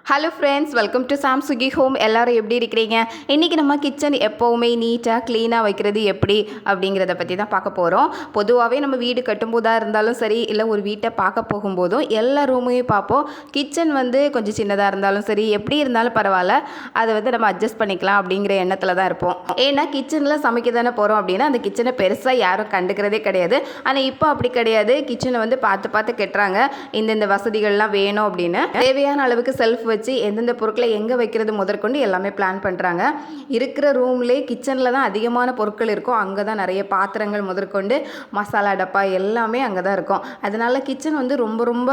Hello friends, welcome to சாம் சுகி home. எல்லோரும் எப்படி இருக்கிறீங்க? இன்றைக்கி நம்ம கிச்சன் எப்போவுமே நீட்டாக க்ளீனாக வைக்கிறது எப்படி அப்படிங்கிறத பற்றி தான் பார்க்க போகிறோம். பொதுவாகவே நம்ம வீடு கட்டும்போதாக இருந்தாலும் சரி, இல்லை ஒரு வீட்டை பார்க்க போகும்போதும் எல்லா ரூமையும் பார்ப்போம். கிச்சன் கொஞ்சம் சின்னதாக இருந்தாலும் சரி, எப்படி இருந்தாலும் பரவாயில்ல, அதை நம்ம அட்ஜஸ்ட் பண்ணிக்கலாம் அப்படிங்கிற எண்ணத்தில் தான் இருப்போம். ஏன்னா கிச்சனில் சமைக்க தானே போகிறோம் அப்படின்னா அந்த கிச்சனை பெருசாக யாரும் கண்டுக்கிறதே கிடையாது. ஆனால் இப்போ அப்படி கிடையாது. கிச்சனை பார்த்து பார்த்து கெட்டுறாங்க. இந்த வசதிகள்லாம் வேணும் அப்படின்னு தேவையான அளவுக்கு செல்ஃப் வச்சு எந்தெந்த பொருட்களை எங்கே வைக்கிறது முதற்கொண்டு எல்லாமே பிளான் பண்ணுறாங்க. இருக்கிற ரூம்லேயே கிச்சனில் தான் அதிகமான பொருட்கள் இருக்கும். அங்கே தான் நிறைய பாத்திரங்கள் முதற்கொண்டு மசாலா டப்பா எல்லாமே அங்கே தான் இருக்கும். அதனால கிச்சன் ரொம்ப ரொம்ப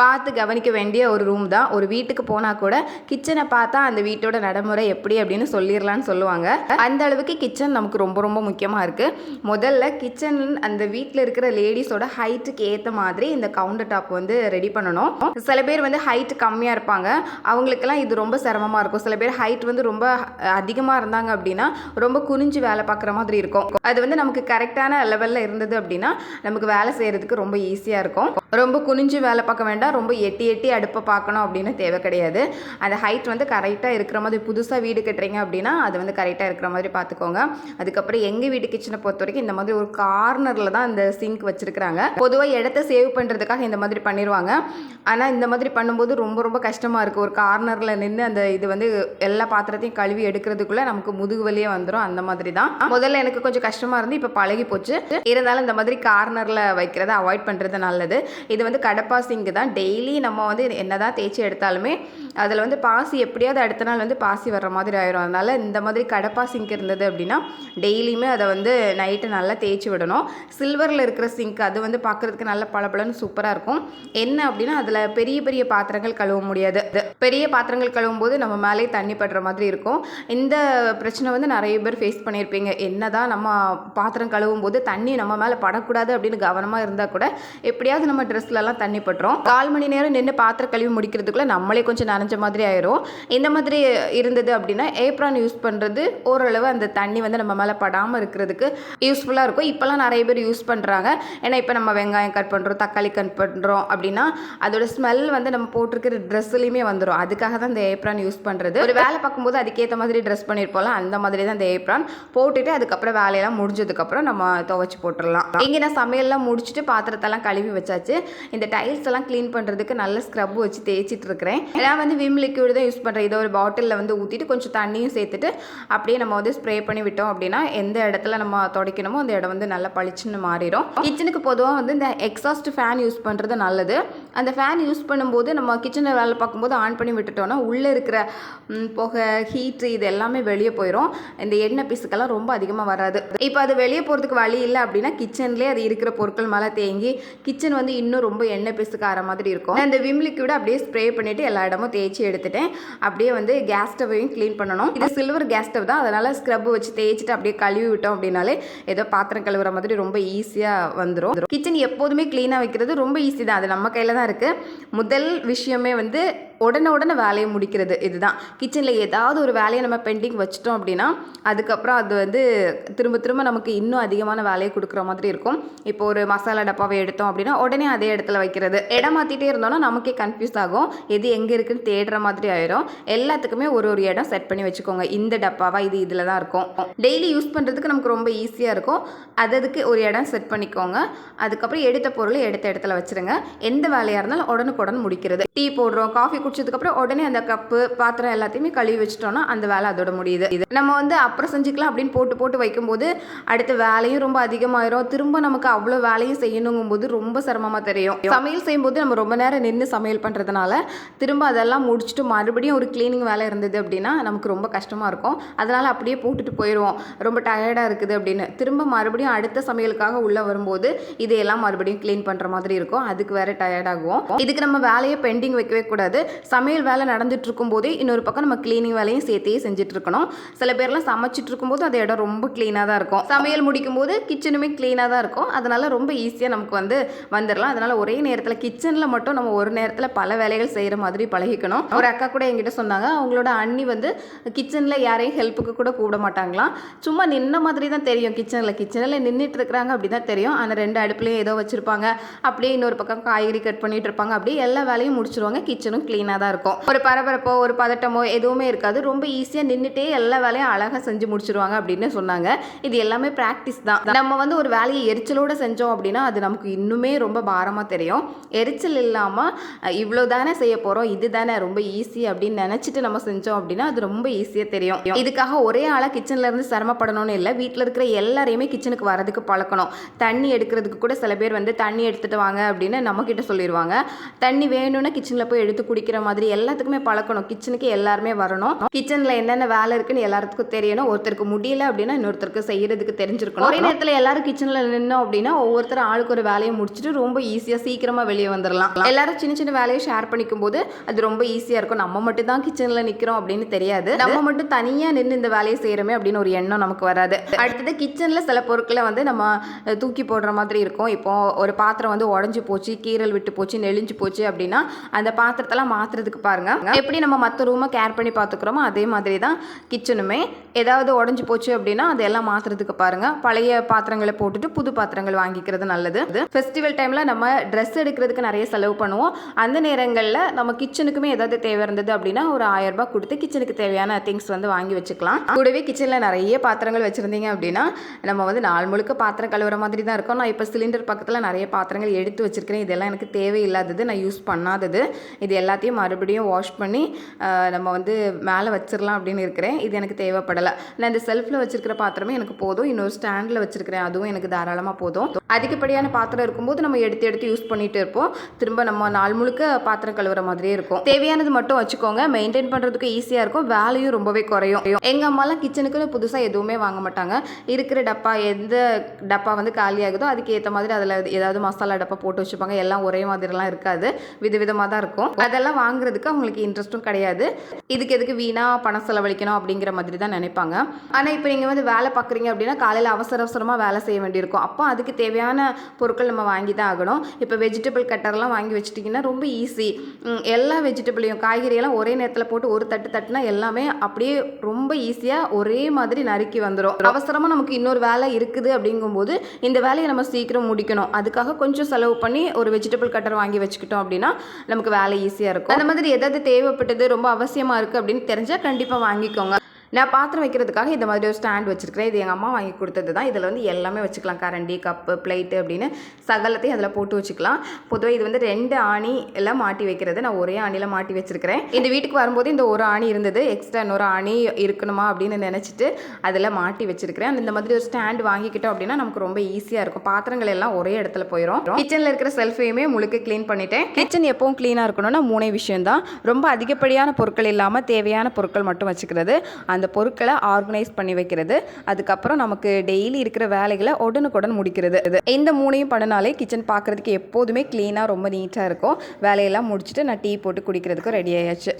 பார்த்து கவனிக்க வேண்டிய ஒரு ரூம் தான். ஒரு வீட்டுக்கு போனால் கூட கிச்சனை பார்த்தா அந்த வீட்டோட நடைமுறை எப்படி அப்படின்னு சொல்லிடலான்னு சொல்லுவாங்க. அந்த அளவுக்கு கிச்சன் நமக்கு ரொம்ப ரொம்ப முக்கியமாக இருக்குது. முதல்ல கிச்சன் அந்த வீட்டில் இருக்கிற லேடிஸோட ஹைட்டுக்கு ஏற்ற மாதிரி இந்த கவுண்டர் டாப் ரெடி பண்ணணும். சில பேர் ஹைட்டு கம்மியாக இருப்பாங்க, அவங்களுக்கெல்லாம் இது ரொம்ப சிரமமாக இருக்கும். சில பேர் ஹைட் ரொம்ப அதிகமாக இருந்தாங்க அப்படின்னா ரொம்ப குனிஞ்சு வேலை பார்க்குற மாதிரி இருக்கும். அது நமக்கு கரெக்டான லெவலில் இருந்தது அப்படின்னா நமக்கு வேலை செய்கிறதுக்கு ரொம்ப ஈஸியாக இருக்கும். ரொம்ப குனிஞ்சு வேலை பார்க்க வேண்டாம், ரொம்ப எட்டி எட்டி அடுப்பை பார்க்கணும் அப்படின்னு தேவை கிடையாது. அந்த ஹைட் கரெக்டாக இருக்கிற மாதிரி, புதுசாக வீடு கட்டுறீங்க அப்படின்னா அது கரெக்டாக இருக்கிற மாதிரி பார்த்துக்கோங்க. அதுக்கப்புறம் எங்கள் வீட்டு கிச்சனை பொறுத்த வரைக்கும் இந்த மாதிரி ஒரு கார்னரில் தான் இந்த சிங்க் வச்சுருக்கிறாங்க. பொதுவாக இடத்த சேவ் பண்ணுறதுக்காக இந்த மாதிரி பண்ணிடுவாங்க. ஆனால் இந்த மாதிரி பண்ணும்போது ரொம்ப ரொம்ப கஷ்டமாக இருக்குது. ஒரு கார்னரில் நின்று அந்த இது எல்லா பாத்திரத்தையும் கழுவி எடுக்கிறதுக்குள்ளே நமக்கு முதுகு வலியே வந்துடும். அந்த மாதிரி தான் முதல்ல எனக்கு கொஞ்சம் கஷ்டமாக இருந்து இப்போ பழகி போச்சு. இருந்தாலும் இந்த மாதிரி கார்னரில் வைக்கிறத அவாய்ட் பண்ணுறது நல்லது. இது கடப்பா சிங்க் தான். டெய்லி நம்ம என்னதான் தேய்ச்சி எடுத்தாலுமே அதில் பாசி எப்படியாவது அடுத்த நாள் பாசி வர்ற மாதிரி ஆயிரும். அதனால் இந்த மாதிரி கடப்பா சிங்க் இருந்தது அப்படின்னா டெய்லியுமே அதை நைட்டு நல்லா தேய்ச்சி விடணும். சில்வரில் இருக்கிற சிங்க் அது பார்க்குறதுக்கு நல்ல பளபளன்னு சூப்பராக இருக்கும். என்ன அப்படின்னா அதில் பெரிய பெரிய பாத்திரங்கள் கழுவ முடியாது. பெரிய பாத்திரங்கள் கழுவும் போது நம்ம மேலே தண்ணி படுற மாதிரி இருக்கும். இந்த பிரச்சனை நிறைய பேர் ஃபேஸ் பண்ணியிருப்பீங்க. என்னதான் நம்ம பாத்திரம் கழுவும் போது தண்ணி நம்ம மேலே படக்கூடாது அப்படின்னு கவனமாக இருந்தால் கூட எப்படியாவது நம்ம ட்ரெஸ்லலாம் தண்ணி பட்டுரும். 1/4 மணி நேரம் நின்று பாத்திரம் கழுவி முடிக்கிறதுக்குள்ளே நம்மளே கொஞ்சம் நனைஞ்ச மாதிரி ஆயிரும். இந்த மாதிரி இருந்தது அப்படின்னா ஏப்ரான் யூஸ் பண்ணுறது ஓரளவு அந்த தண்ணி நம்ம மேலே படாமல் இருக்கிறதுக்கு யூஸ்ஃபுல்லாக இருக்கும். இப்போலாம் நிறைய பேர் யூஸ் பண்ணுறாங்க. ஏன்னா இப்போ நம்ம வெங்காயம் கட் பண்ணுறோம், தக்காளி கட் பண்ணுறோம் அப்படின்னா அதோட ஸ்மெல் நம்ம போட்டிருக்கிற ட்ரெஸ்லையுமே வந்துடும். அதுக்காக தான் இந்த ஏப்ரான் யூஸ் பண்ணுறது. ஒரு வேலை பார்க்கும்போது அதுக்கேற்ற மாதிரி ட்ரெஸ் பண்ணியிருப்போம்ல, அந்த மாதிரி தான் இந்த ஏப்ரான் போட்டுட்டு அதுக்கப்புறம் வேலையெல்லாம் முடிஞ்சதுக்கப்புறம் நம்ம துவைச்சி போட்டுடலாம். இங்கே நான் சமையல்லாம் முடிச்சுட்டு பாத்திரத்தெல்லாம் கழுவி வச்சாச்சு. இந்த டைல்ஸ் எல்லாம் க்ளீன் பண்ணுறதுக்கு நல்ல ஸ்க்ரப் வச்சு தேய்ச்சிட்டு இருக்கிறேன். நான் விம் லிக்விட் தான் யூஸ் பண்ணுறேன். இதை ஒரு பாட்டிலில் ஊற்றிட்டு கொஞ்சம் தண்ணியும் சேர்த்துட்டு அப்படியே நம்ம ஸ்ப்ரே பண்ணி விட்டோம் அப்படின்னா எந்த இடத்துல நம்ம துடைக்கணுமோ அந்த இடம் நல்லா பளிச்சுன்னு மாறிடும். கிச்சனுக்கு பொதுவாக இந்த எக்ஸாஸ்ட் ஃபேன் யூஸ் பண்ணுறது நல்லது. அந்த ஃபேன் யூஸ் பண்ணும்போது நம்ம கிச்சனில் வேலை பார்க்கும்போது ஆன் பண்ணி விட்டுட்டோம்னா உள்ளே இருக்கிற புகை, ஹீட்ரு இது எல்லாமே வெளியே போயிடும். இந்த எண்ணெய் பீஸுக்கெல்லாம் ரொம்ப அதிகமாக வராது. இப்போ அது வெளியே போகிறதுக்கு வழி இல்லை அப்படின்னா கிச்சன்லேயே அது இருக்கிற பொருட்கள் மேலே தேங்கி கிச்சன் இன்னும் ரொம்ப எண்ணெய் பீஸுக்கு ஆற மாதிரி இருக்கும். அந்த விம் லிக்விட் அப்படியே ஸ்ப்ரே பண்ணிவிட்டு எல்லா இடமும் தேய்ச்சி எடுத்துட்டேன். அப்படியே கேஸ் ஸ்டவையும் க்ளீன் பண்ணணும். இது சில்வர் கேஸ் ஸ்டவ் தான், அதனால் ஸ்க்ரப் வச்சு தேய்ச்சிட்டு அப்படியே கழுவி விட்டோம் அப்படின்னாலே ஏதோ பாத்திரம் கழுவுற மாதிரி ரொம்ப ஈஸியாக வந்துடும். கிச்சன் எப்போதுமே க்ளீனாக வைக்கிறது ரொம்ப ஈஸி தான். அது நம்ம கையில் தான் இருக்குது. முதல் விஷயமே உடனே வேலையை முடிக்கிறது. இதுதான் கிச்சனில் ஏதாவது ஒரு வேலையை நம்ம பெண்டிங் வச்சிட்டோம் அப்படின்னா அதுக்கப்புறம் அது திரும்ப திரும்ப நமக்கு இன்னும் அதிகமான வேலையை கொடுக்குற மாதிரி இருக்கும். இப்போ ஒரு மசாலா டப்பாவை எடுத்தோம் அப்படின்னா உடனே அதே இடத்துல வைக்கிறது. இடம் மாற்றிட்டே இருந்தோம்னா நமக்கே கன்ஃபியூஸ் ஆகும். எது எங்கே இருக்குன்னு தேடுற மாதிரி ஆயிரும். எல்லாத்துக்குமே ஒரு ஒரு இடம் செட் பண்ணி வச்சுக்கோங்க. இந்த டப்பாவா இது இதில் தான் இருக்கும். டெய்லி யூஸ் பண்ணுறதுக்கு நமக்கு ரொம்ப ஈஸியாக இருக்கும். அதுக்கு ஒரு இடம் செட் பண்ணிக்கோங்க. அதுக்கப்புறம் எடுத்த பொருளை எடுத்த இடத்துல வச்சுருங்க. எந்த வேலையாக இருந்தாலும் உடனுக்குடன் முடிக்கிறது. டீ போடுறோம், காஃபி குடிச்சதுக்கப்புறம் உடனே அந்த கப்பு பாத்திரம் எல்லாத்தையுமே கழுவி வச்சிட்டோம்னா அந்த வேலை அதோட முடியுது. இது நம்ம அப்புறம் செஞ்சுக்கலாம் அப்படின்னு போட்டு வைக்கும்போது அடுத்த வேலையும் ரொம்ப அதிகமாயிரும். திரும்ப நமக்கு அவ்வளோ வேலையும் செய்யணுங்கும் போது ரொம்ப சிரமமாக தெரியும். சமையல் செய்யும்போது நம்ம ரொம்ப நேரம் நின்று சமையல் பண்ணுறதுனால திரும்ப அதெல்லாம் முடிச்சுட்டு மறுபடியும் ஒரு கிளீனிங் வேலை இருந்தது அப்படின்னா நமக்கு ரொம்ப கஷ்டமாக இருக்கும். அதனால் அப்படியே போட்டுட்டு போயிடுவோம். ரொம்ப டயர்டாக இருக்குது அப்படின்னு திரும்ப மறுபடியும் அடுத்த சமையலுக்காக உள்ளே வரும்போது இதையெல்லாம் மறுபடியும் க்ளீன் பண்ணுற மாதிரி இருக்கும். அதுக்கு வேற டயர்டாகுவோம். இதுக்கு நம்ம வேலையை பெண்டிங் வைக்கவே கூடாது. சமையல் வேலை நடந்துட்டு இருக்கும் போதே இன்னொரு பக்கம் நம்ம கிளீனிங் வேலையும் சேர்த்தே செஞ்சுட்டு இருக்கணும். சில பேர்லாம் சமைச்சிட்டு இருக்கும்போது அந்த இடம் ரொம்ப க்ளீனாக தான் இருக்கும். சமையல் முடிக்கும் போது கிச்சனுமே க்ளீனாக தான் இருக்கும். அதனால ரொம்ப ஈஸியாக நமக்கு வந்துடலாம். அதனால ஒரே நேரத்தில் கிச்சனில் மட்டும் நம்ம ஒரு நேரத்தில் பல வேலைகள் செய்கிற மாதிரி பழகிக்கணும். ஒரு அக்கா கூட என்கிட்ட சொன்னாங்க, அவங்களோட அண்ணி கிச்சனில் யாரையும் ஹெல்ப்புக்கு கூட கூப்பிட மாட்டாங்களாம். சும்மா நின்ன மாதிரி தான் தெரியும். கிச்சனில் நின்றுட்டு இருக்கிறாங்க அப்படி தான் தெரியும். ஆனால் 2 அடுப்புலையும் ஏதோ வச்சுருப்பாங்க. அப்படியே இன்னொரு பக்கம் காய்கறி கட் பண்ணிட்டு இருப்பாங்க. அப்படியே எல்லா வேலையும் முடிச்சிருவாங்க. கிச்சனும் க்ளீன் க்ளீனாக தான் இருக்கும். ஒரு பரபரப்போ ஒரு பதட்டமோ எதுவுமே இருக்காது. ரொம்ப ஈஸியாக நின்றுட்டே எல்லா வேலையும் அழகாக செஞ்சு முடிச்சிருவாங்க அப்படின்னு சொன்னாங்க. இது எல்லாமே ப்ராக்டிஸ் தான். நம்ம வந்து ஒரு வேலையை எரிச்சலோடு செஞ்சோம் அப்படின்னா அது நமக்கு இன்னுமே ரொம்ப பாரமாக தெரியும். எரிச்சல் இல்லாமல் இவ்வளோ தானே செய்ய போகிறோம், இது தானே ரொம்ப ஈஸி அப்படின்னு நினச்சிட்டு நம்ம செஞ்சோம் அப்படின்னா அது ரொம்ப ஈஸியாக தெரியும். இதுக்காக ஒரே ஆளாக கிச்சனில் இருந்து சிரமப்படணும்னு இல்லை. வீட்டில் இருக்கிற எல்லாரையுமே கிச்சனுக்கு வரதுக்கு பழக்கணும். தண்ணி எடுக்கிறதுக்கு கூட சில பேர் வந்து தண்ணி எடுத்துகிட்டு வாங்க அப்படின்னு நம்மக்கிட்ட சொல்லிடுவாங்க. தண்ணி வேணும்னா கிச்சனில் போய் எடுத்து குடிக்கிற மாதிரி எல்லாத்துக்குமே பழக்கணும். கிச்சனுக்கு எல்லாருமே வரணும். கிச்சனில் என்னென்ன வேலை இருக்குன்னு எல்லாத்துக்கும் தெரியணும். ஒருத்தருக்கு முடியல அப்படின்னா இன்னொருத்தருக்கு செய்யறதுக்கு தெரிஞ்சிருக்கணும். ஒரே நேரத்தில் எல்லாரும் கிச்சனில் நின்னோம் அப்படின்னா ஒவ்வொருத்தரும் ஆளுக்கு ஒரு வேலையை முடிச்சுட்டு ரொம்ப ஈஸியாக சீக்கிரமாக வெளியே வந்துடலாம். எல்லாரும் சின்ன சின்ன வேலையை ஷேர் பண்ணிக்கும் போது அது ரொம்ப ஈஸியாக இருக்கும். நம்ம மட்டும் தான் கிச்சனில் நிற்கிறோம் அப்படின்னு தெரியாது. நம்ம மட்டும் தனியாக நின்று இந்த வேலையை செய்கிறோமே அப்படின்னு ஒரு எண்ணம் நமக்கு வராது. அடுத்தது கிச்சனில் சில பொருட்களை வந்து நம்ம தூக்கி போடுற மாதிரி இருக்கும். இப்போ ஒரு பாத்திரம் வந்து உடஞ்சி போச்சு, கீரல் விட்டு போச்சு, நெளிஞ்சு போச்சு அப்படின்னா அந்த பாத்திரத்தெல்லாம் மாற்றுறதுக்கு பாருங்கள். எப்படி நம்ம மற்ற ரூமை கேர் பண்ணி பார்த்துக்கிறோமோ அதே மாதிரி தான் கிச்சனுமே. ஏதாவது உடஞ்சி போச்சு அப்படின்னா அதெல்லாம் மாற்றுறதுக்கு பாருங்கள். பழைய பாத்திரங்களை போட்டுட்டு புது பாத்திரங்கள் வாங்கிக்கிறது நல்லது. ஃபெஸ்டிவல் டைமில் நம்ம ட்ரெஸ் எடுக்கிறதுக்கு நிறைய செலவு பண்ணுவோம். அந்த நேரங்களில் நம்ம கிச்சனுக்குமே ஏதாவது தேவை இருந்தது அப்படின்னா ஒரு 1000 ரூபாய் கொடுத்து கிச்சனுக்கு தேவையான திங்ஸ் வந்து வாங்கி வச்சுக்கலாம். கூடவே கிச்சனில் நிறைய பாத்திரங்கள் வச்சுருந்தீங்க அப்படின்னா நம்ம வந்து நாள் முழுக்க பாத்திரம் கழுவுற மாதிரி தான் இருக்கும். நான் இப்போ சிலிண்டர் பக்கத்தில் நிறைய பாத்திரங்கள் எடுத்து வச்சுருக்கிறேன். இதெல்லாம் எனக்கு தேவையில்லாதது, நான் யூஸ் பண்ணாதது. இது எல்லாத்தையும் மறுபடியும் வாஷ் பண்ணி நம்ம வந்து மேலே வச்சிடலாம் அப்படின்னு இருக்கிறேன். இது எனக்கு தேவைப்படலை. நான் இந்த செல்ஃபில் வச்சுருக்கிற பாத்திரமே எனக்கு போதும். இன்னொரு ஸ்டாண்டில் வச்சுருக்கிறேன், அதுவும் எனக்கு தாராளமாக போதும். அதிகப்படியான பாத்திரம் இருக்கும்போது நம்ம எடுத்து எடுத்து யூஸ் பண்ணிகிட்டு இருப்போம். திரும்ப நம்ம நாள் முழுக்க பாத்திரம் கழுவுற மாதிரியே இருக்கும். தேவையானது மட்டும் வச்சுக்கோங்க. மெயின்டைன் பண்ணுறதுக்கு ஈஸியாக இருக்கும். வேலையும் ரொம்பவே குறையும். எங்கள் அம்மாலாம் கிச்சனுக்குன்னு புதுசாக எதுவுமே வாங்க மாட்டாங்க. இருக்கிற டப்பா, எந்த டப்பா வந்து காலி ஆகுதோ அதுக்கு ஏற்ற மாதிரி அதில் ஏதாவது மசாலா டப்பா போட்டு வச்சுப்பாங்க. எல்லாம் ஒரே மாதிரிலாம் இருக்காது, விதவிதமாக தான் இருக்கும். அதெல்லாம் வாங்குறதுக்கு அவங்களுக்கு இன்ட்ரெஸ்ட்டும் கிடையாது. இதுக்கு எதுக்கு வீணாக பணம் செலவழிக்கணும் அப்படிங்கிற மாதிரி தான் நினைப்பாங்க. ஆனால் இப்போ நீங்கள் வந்து வேலை பார்க்குறீங்க அப்படின்னா காலையில் அவசரமாக வேலை செய்ய வேண்டியிருக்கும். அப்போ அதுக்கு தேவையான பொருட்கள் நம்ம வாங்கி தான் ஆகணும். இப்போ வெஜிடபிள் கட்டர்லாம் வாங்கி வச்சுட்டிங்கன்னா ரொம்ப ஈஸி. எல்லா வெஜிடபிளையும் காய்கறியெல்லாம் ஒரே நேரத்தில் போட்டு ஒரு தட்டு தட்டுனா எல்லாமே அப்படியே ரொம்ப ஈஸியாக ஒரே மாதிரி நறுக்கி வந்துடும். அவசரமாக நமக்கு இன்னொரு வேலை இருக்குது அப்படிங்கும்போது இந்த வேலையை நம்ம சீக்கிரம் முடிக்கணும். அதுக்காக கொஞ்சம் செலவு பண்ணி ஒரு வெஜிடபிள் கட்டர் வாங்கி வச்சுக்கிட்டோம் அப்படின்னா நமக்கு வேலை ஈஸியாக இருக்கும். அந்த மாதிரி எதாவது தேவைப்பட்டது ரொம்ப அவசியமாக இருக்குது அப்படின்னு தெரிஞ்சால் கண்டிப்பாக வாங்கிக்கோங்க. நான் பாத்திரம் வைக்கிறதுக்காக இந்த மாதிரி ஒரு ஸ்டாண்ட் வச்சுருக்கிறேன். இது எங்கள் அம்மா வாங்கி கொடுத்தது தான். இதில் வந்து எல்லாமே வச்சுக்கலாம். கரண்டி, கப்பு, பிளேட்டு அப்படின்னு சகலத்தையும் அதில் போட்டு வச்சுக்கலாம். பொதுவாக இது வந்து 2 ஆணி எல்லாம் மாட்டி வைக்கிறது. நான் ஒரே ஆணியில் மாட்டி வச்சுருக்கிறேன். இந்த வீட்டுக்கு வரும்போது இந்த ஒரு ஆணி இருந்தது. எக்ஸ்ட்ரா இன்னொரு ஆணி இருக்கணுமா அப்படின்னு நினச்சிட்டு அதில் மாட்டி வச்சுருக்கிறேன். இந்த மாதிரி ஒரு ஸ்டாண்ட் வாங்கிக்கிட்டோம் அப்படின்னா நமக்கு ரொம்ப ஈஸியாக இருக்கும். பாத்திரங்கள் எல்லாம் ஒரே இடத்துல போயிடும். கிச்சனில் இருக்கிற செல்ஃபையுமே முழுக்க க்ளீன் பண்ணிட்டேன். கிச்சன் எப்பவும் க்ளீனாக இருக்கணும்னா 3 விஷயம் தான். ரொம்ப அதிகப்படியான பொருட்கள் இல்லாமல் தேவையான பொருட்கள் மட்டும் வச்சுக்கிறது, அந்த பொருட்களை ஆர்கனைஸ் பண்ணி வைக்கிறது, அதுக்கப்புறம் நமக்கு டெய்லி இருக்கிற வேலைகளை உடனுக்குடன் முடிக்கிறது. இந்த 3ஐயும் பண்ணினாலே கிச்சன் பார்க்குறதுக்கு எப்போதுமே க்ளீனாக ரொம்ப நீட்டாக இருக்கும். வேலையெல்லாம் முடிச்சுட்டு நான் டீ போட்டு குடிக்கிறதுக்கு ரெடி ஆயாச்சு.